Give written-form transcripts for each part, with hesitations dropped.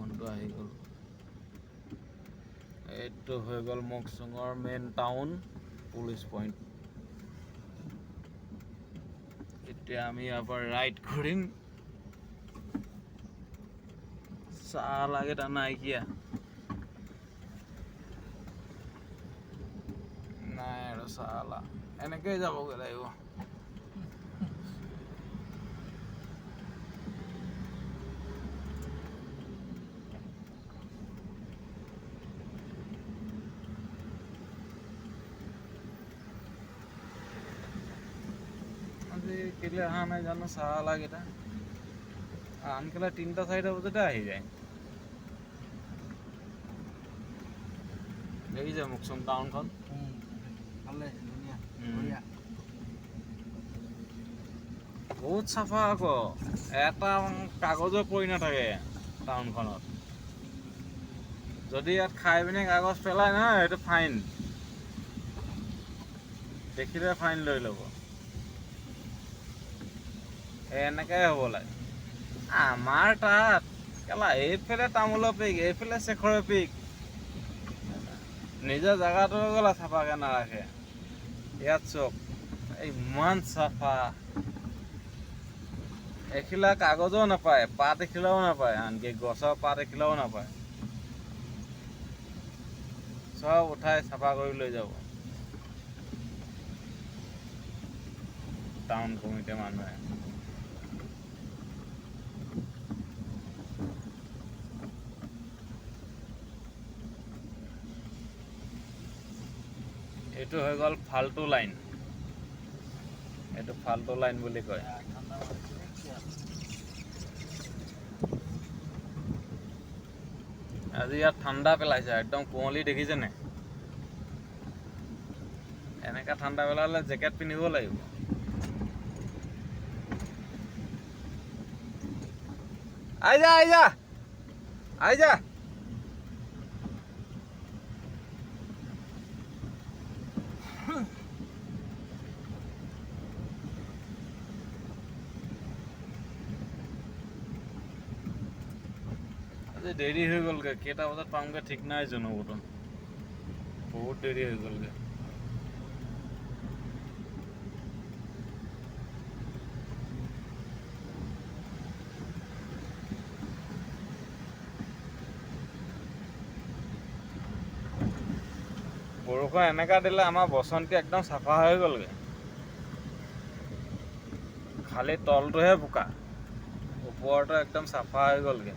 টাউনটো আহি গ'ল। এইটো হৈ গ'ল মকচুঙৰ মেইন টাউন পুলিচ পইণ্ট। এতিয়া আমি ইয়াৰ পৰা ৰাইড কৰিম। চাহ লাগে তা নাইকিয়া নাই আৰু চাহ এনেকেই যাবগৈ লাগিব। আজি কেলে অহা নাই জানো চাহৱালাকেইটা। আনকালে 3টা-4টা বজাতে আহি যায়। দেখিছে মকচুং টাউনখন বহুত চাফা আকৌ, এটা কাগজো পৰি নাথাকে টাউনখনত। যদি ইয়াত খাই পিনে কাগজ পেলাই নহয় সেইটো ফাইন, দেখিলে ফাইন লৈ ল'ব। এনেকৈ হ'ব লাগে। আমাৰ তাত কেলা এইফালে তামোলৰ পিক, এইফালে চেখৰৰ পিক, নিজৰ জেগাটো গ'লা চাফাকৈ নাৰাখে। ইয়াত চব ইমান চাফা, এখিলা কাগজও নাপায়, পাত এখিলাও নাপায়, আনকি গছৰ পাত এখিলাও নাপায়। চব উঠাই চাফা কৰি লৈ যাব টাউন কমিটিৰ মানুহে। এইটো হৈ গ'ল ফাল্টু লাইন, এইটো ফাল্টু লাইন বুলি কয়। আজি ইয়াত ঠাণ্ডা পেলাইছে, একদম কুঁৱলী দেখিছেনে? এনেকা ঠাণ্ডা পেলালে জেকেট পিন্ধিব লাগিব। আই যা আই যা আই যা। আজি দেৰি হৈ গ'লগৈ, কেইটা বজাত পামগৈ ঠিক নাই জনবতন, বহুত দেৰি হৈ গ'লগৈ। বৰষুণ এনেকা দিলে আমাৰ বসন্তী একদম চাফা হৈ গ'লগৈ, খালি তলটোহে বোকা, ওপৰটো একদম চাফা হৈ গ'লগৈ।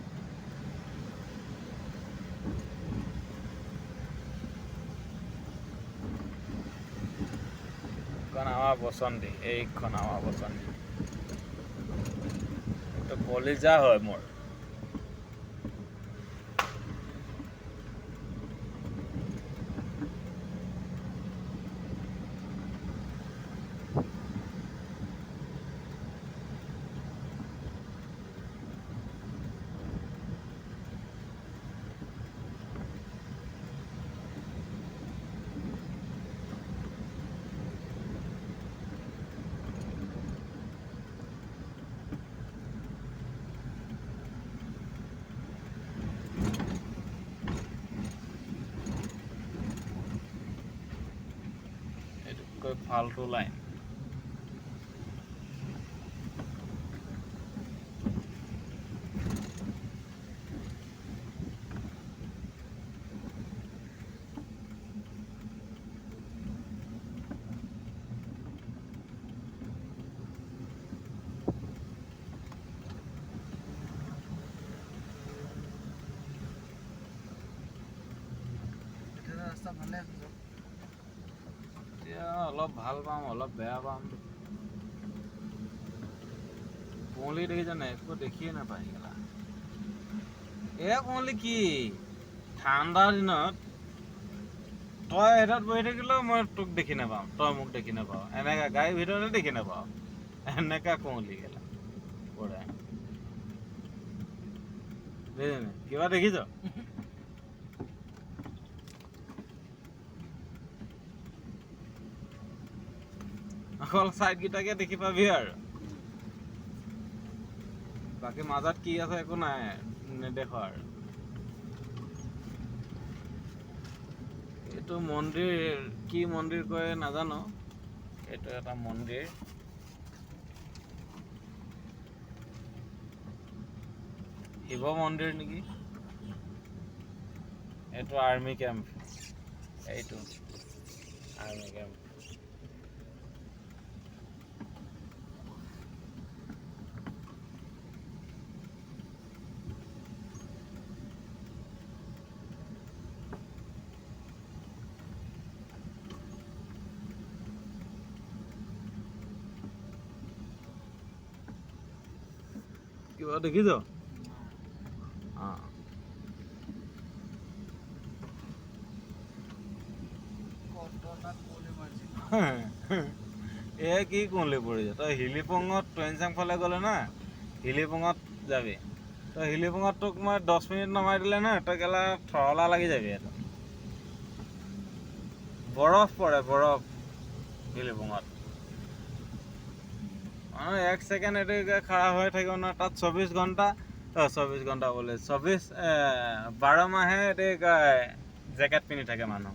এইখন আমাৰ বসন্তী, এইখন আমাৰ বসন্তী, এইটো কলিজা হয় মোৰ। এইটোকৈ ফাল্টু লাইন। এতিয়া অলপ ভাল পাম, অলপ বেয়া পাম। কুঁৱলী দেখিছানে? একো দেখিয়ে নাপায় গেলা। এয়া কুঁৱলী কি ঠাণ্ডাৰ দিনত তই এটাত বহি থাকিলেও মই তোক দেখি নাপাওঁ, তই মোক দেখি নাপাওঁ, এনেকা গাড়ীৰ ভিতৰতে দেখি নাপাওঁ, এনেকা কুঁৱলী গেলা পৰে। দেখিছানে? কিবা দেখিছ? অকল চাইডকেইটাকে দেখি পাবি আৰু বাকী মাজত কি আছে একো নাই, নেদেখ আৰু। এইটো মন্দিৰ কি মন্দিৰ কয় নাজানো এইটো এটা মন্দিৰ শিৱ মন্দিৰ নেকি এইটো আৰ্মি কেম্প এইটো আৰ্মি কেম্প কিবা দেখিছ এ কি কোনলে পৰিছে তই হিলিপঙত টুৱেনচাং ফালে গ'লে না হিলিপঙত যাবি তই হিলিপঙত তোক মই 10 মিনিট নমাই দিলে না তই গেলা থৰলা লাগি যাবি এটা বৰফ পৰে বৰফ হিলিপঙত এক সেকেন্ড এটাকে খাড়া হয়ে থাকিব না তাত 24 ঘন্টা 24 ঘন্টা বলে 12 মাহে এটাকে জ্যাকেট পিন্ধি থাকে মানুহ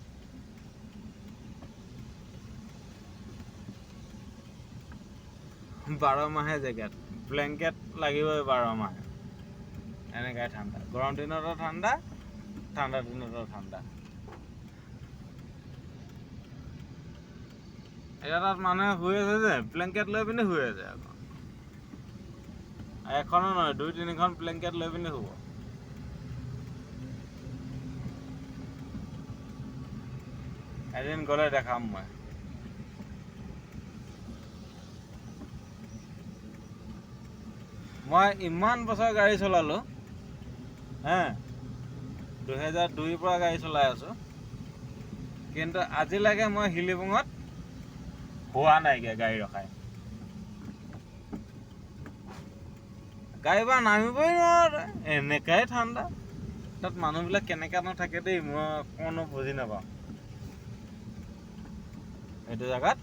12 মাহে জ্যাকেট ব্ল্যাঙ্কেট লাগিব 12 মাহে এনেকাই ঠাণ্ডা গৰম দিনতো ঠাণ্ডা ঠাণ্ডা দিনতো ঠাণ্ডা এটা তাত মানুহে শুই আছে যে ব্ল্যাঙ্কেট লৈ পিনে শুই আছে আকৌ এখনো নহয় 2-3খন ব্ল্যাঙ্কেট লৈ পিনে শুব এদিন গ'লে দেখাম মই ইমান বছৰ গাড়ী চলালো হা 2002 পৰা গাড়ী চলাই আছো কিন্তু আজিলৈকে মই হিলিপঙত হোৱা নাইগে গাড়ী ৰখাই গাড়ী বা নামিবই নোৱাৰে এনেকাই ঠাণ্ডা তাত মানুহবিলাক কেনেকা নাথাকে দেই মই কোনো বুজি নাপাওঁ এইটো জাগাত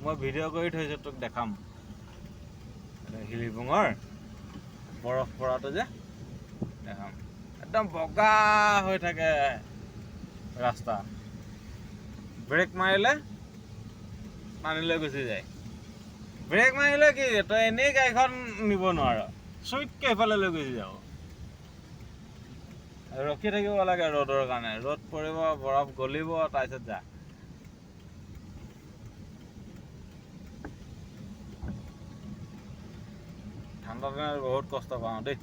মই ভিডিঅ' কৰি থৈছো তোক দেখাম হিলিপঙৰ বৰফ পৰাটো যে দেখাম একদম বগা হৈ থাকে ৰাস্তা ব্ৰেক মাৰিলে পানীলৈ গুচি যায় ব্ৰেক মাৰিলে কি তই এনেই গাড়ীখন নিব নোৱাৰ চুইটকে এফালে লৈ গুচি যাব ৰখি থাকিব লাগে ৰ'দৰ কাৰণে ৰ'দ পৰিব বৰফ গলিব তাৰপিছত যা ঠাণ্ডা দিনত বহুত কষ্ট পাওঁ দেই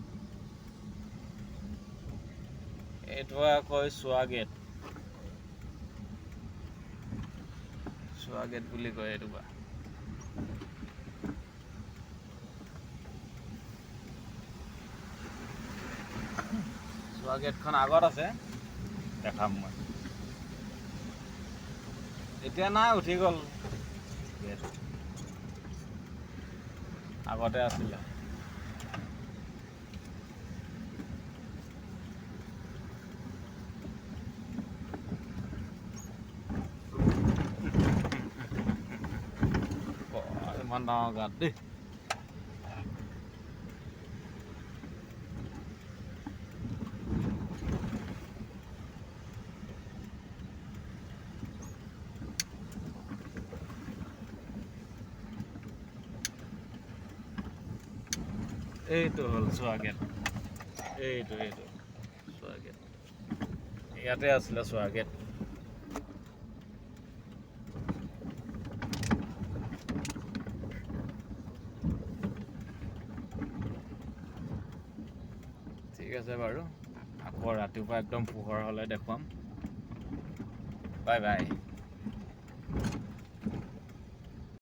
এইটো কয় চোৱাগেট বুলি কয় এইটো চোৱাগেটখন আগত আছে দেখাম মই এতিয়া নাই উঠি গ'ল আগতে আছিলে ইমান ডাঙৰ গাঁত দেই এইটো হ'ল চোৱাগেট এইটো চোৱাগেট ইয়াতে আছিলে চোৱাগেট ঠিক আছে বাৰু আকৌ ৰাতিপুৱা একদম পোহৰ হ'লে দেখুৱাম বাই বাই